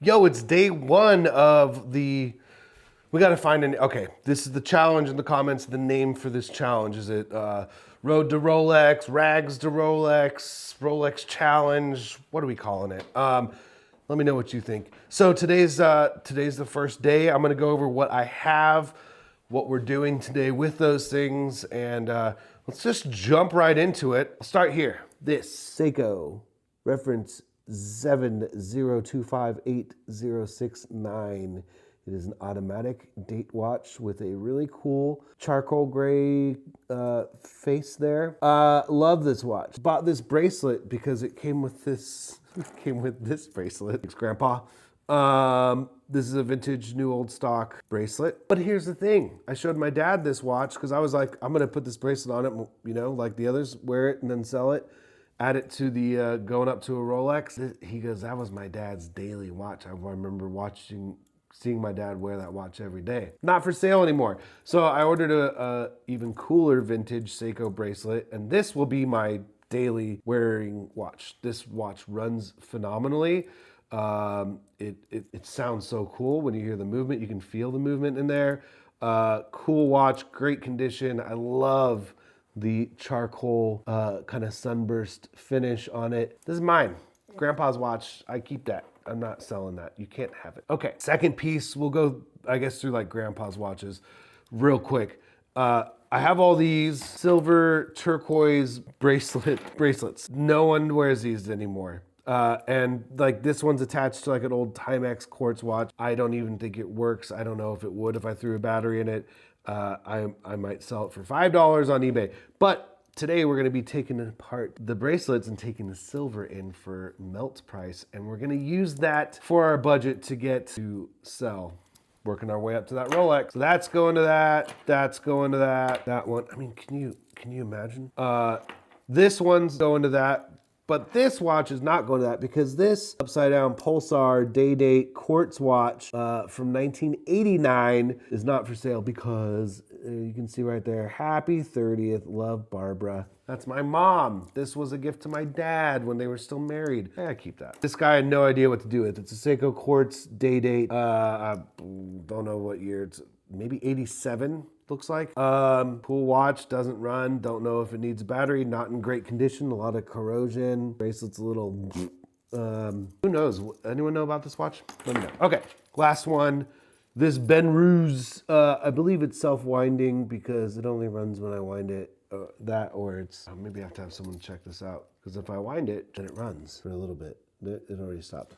Yo, it's day one of the. We got to find an. Okay, this is the challenge in the comments. The name for this challenge is it Road to Rolex, Rags to Rolex, Rolex Challenge? What are we calling it? Let me know what you think. So today's the first day. I'm gonna go over what I have, what we're doing today with those things, and let's just jump right into it. I'll start here. This Seiko reference 7025806 It is an automatic date watch with a really cool charcoal gray face there. Love this watch. Bought this bracelet because it came with this bracelet. Thanks, Grandpa. This is a vintage new old stock bracelet. But here's the thing. I showed my dad this watch because I was like, I'm gonna put this bracelet on it, you know, like the others, wear it and then sell it. Add it to the going up to a Rolex. He goes, that was my dad's daily watch. I remember seeing my dad wear that watch every day. Not for sale anymore. So I ordered a even cooler vintage Seiko bracelet, and this will be my daily wearing watch. This watch runs phenomenally. It sounds so cool when you hear the movement. You can feel the movement in there. Cool watch, great condition. I love the charcoal kind of sunburst finish on it. This is mine. Grandpa's watch. I keep that. I'm not selling that. You can't have it. Okay, second piece. We'll go, I guess, through like Grandpa's watches real quick. I have all these silver turquoise bracelets. No one wears these anymore. And like this one's attached to like an old Timex quartz watch. I don't even think it works. I don't know if it would if I threw a battery in it. I might sell it for $5 on eBay. But today we're gonna be taking apart the bracelets and taking the silver in for melt price. And we're gonna use that for our budget to get to sell. Working our way up to that Rolex. So that's going to that, that's going to that, that one. I mean, can you imagine? This one's going to that. But this watch is not going to that because this upside down Pulsar day date quartz watch from 1989 is not for sale because you can see right there, happy 30th, love Barbara. That's my mom. This was a gift to my dad when they were still married. I keep that. This guy had no idea what to do with it. It's a Seiko quartz day date. I don't know what year. It's maybe 87. Looks like. Cool watch, doesn't run. Don't know if it needs a battery. Not in great condition. A lot of corrosion. Bracelet's a little, who knows? Anyone know about this watch? Let me know. Okay, last one. This Benruse, I believe it's self-winding because it only runs when I wind it. That or it's, maybe I have to have someone check this out. Because if I wind it, then it runs for a little bit. It already stopped.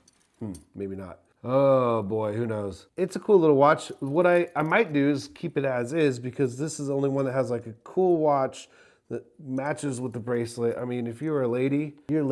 Maybe not. Oh boy, who knows? It's a cool little watch. What I might do is keep it as is because this is the only one that has like a cool watch that matches with the bracelet. I mean, if you're a lady, you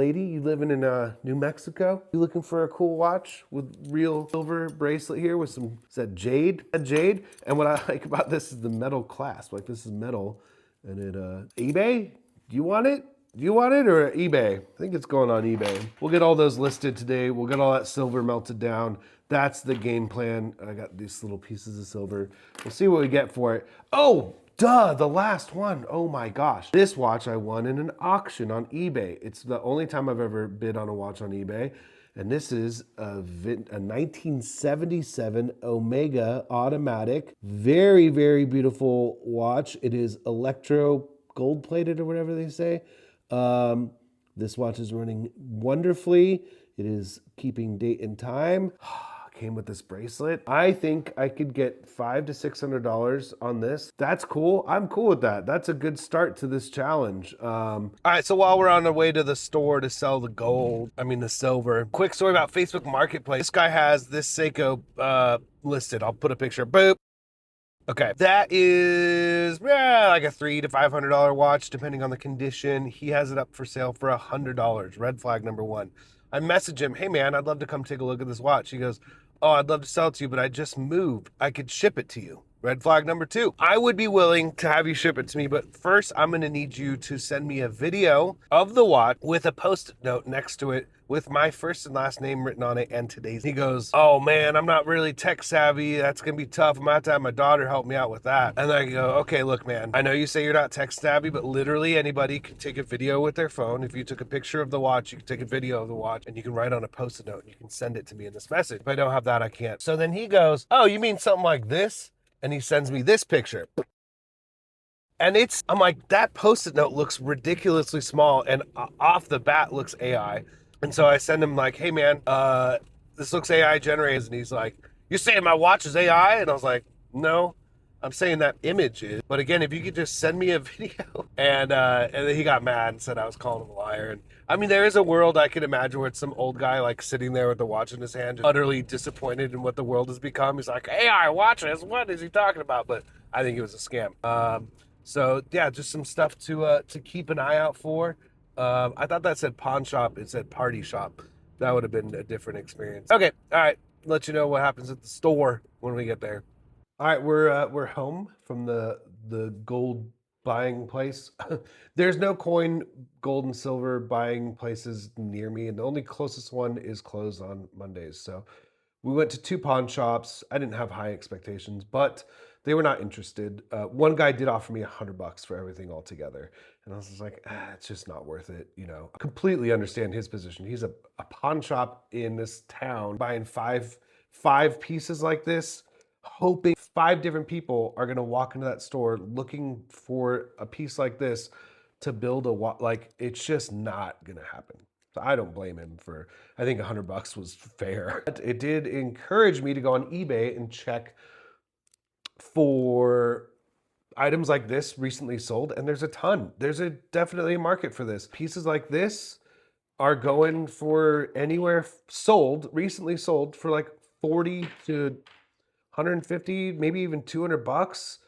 living in New Mexico, you looking for a cool watch with real silver bracelet here with some, is that jade? Jade. And what I like about this is the metal clasp. Like this is metal and it, eBay? Do you want it? Do you want it or eBay? I think it's going on eBay. We'll get all those listed today. We'll get all that silver melted down. That's the game plan. I got these little pieces of silver. We'll see what we get for it. Oh, duh, the last one. Oh my gosh. This watch I won in an auction on eBay. It's the only time I've ever bid on a watch on eBay. And this is a 1977 Omega automatic. Very, very beautiful watch. It is electro gold plated or whatever they say. This watch is running wonderfully. It is keeping date and time. Came with this bracelet. I think I could get $500 to $600 on this. That's cool. I'm cool with that. That's a good start to this challenge. All right, so while we're on the way to the store to sell the silver, quick story about Facebook Marketplace. This guy has this Seiko listed. I'll put a picture. Boop. Okay, that is like a $300 to $500 watch, depending on the condition. He has it up for sale for $100. Red flag number one. I message him, hey man, I'd love to come take a look at this watch. He goes, oh, I'd love to sell it to you, but I just moved. I could ship it to you. Red flag number two. I would be willing to have you ship it to me, but first I'm gonna need you to send me a video of the watch with a post-it note next to it with my first and last name written on it and today's. He goes, "Oh man, I'm not really tech savvy. That's gonna be tough. I'm gonna have to have my daughter help me out with that." And I go, "Okay, look, man, I know you say you're not tech savvy, but literally anybody can take a video with their phone. If you took a picture of the watch, you can take a video of the watch, and you can write on a post-it note and you can send it to me in this message. If I don't have that, I can't." So then he goes, "Oh, you mean something like this?" And he sends me this picture. And I'm like, that post-it note looks ridiculously small and off the bat looks AI. And so I send him like, "Hey man, this looks AI generated." And he's like, "You're saying my watch is AI?" And I was like, "No, I'm saying that image is. But again, if you could just send me a video." And then he got mad and said I was calling him a liar. And I mean, there is a world I could imagine where it's some old guy like sitting there with the watch in his hand, just utterly disappointed in what the world has become. He's like, "AI watches, what is he talking about?" But I think it was a scam. So yeah, just some stuff to keep an eye out for. I thought that said pawn shop. It said party shop. That would have been a different experience. Okay, all right. Let you know what happens at the store when we get there. All right, we're home from the gold buying place. There's no coin, gold and silver buying places near me, and the only closest one is closed on Mondays. So we went to two pawn shops. I didn't have high expectations, but they were not interested. One guy did offer me $100 for everything altogether, and I was just like, it's just not worth it. I completely understand his position. He's a pawn shop in this town buying five pieces like this, hoping five different people are gonna walk into that store looking for a piece like this to build like it's just not gonna happen. So I don't blame him for. I think $100 was fair. It did encourage me to go on eBay and check for items like this recently sold, and there's a ton. There's definitely a market for this. Pieces like this are going for anywhere recently sold for like 40 to 150, maybe even $200.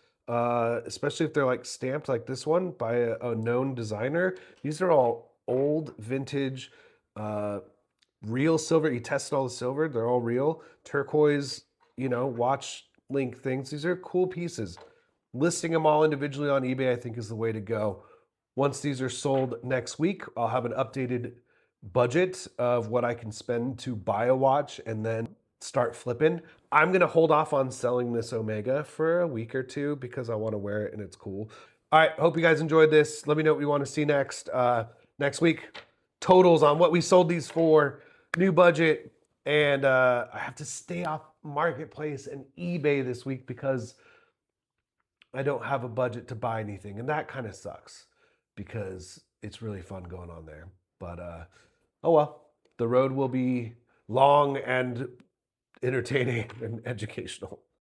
Especially if they're like stamped like this one by a known designer. These are all old vintage, real silver. He tested all the silver. They're all real. Turquoise, watch link things. These are cool pieces. Listing them all individually on eBay, I think, is the way to go. Once these are sold next week, I'll have an updated budget of what I can spend to buy a watch and then start flipping. I'm going to hold off on selling this Omega for a week or two because I want to wear it and it's cool. All right, hope you guys enjoyed this. Let me know what you want to see next. Next week, totals on what we sold these for, new budget, and I have to stay off Marketplace and eBay this week because I don't have a budget to buy anything, and that kind of sucks because it's really fun going on there. But oh well, the road will be long and entertaining and educational.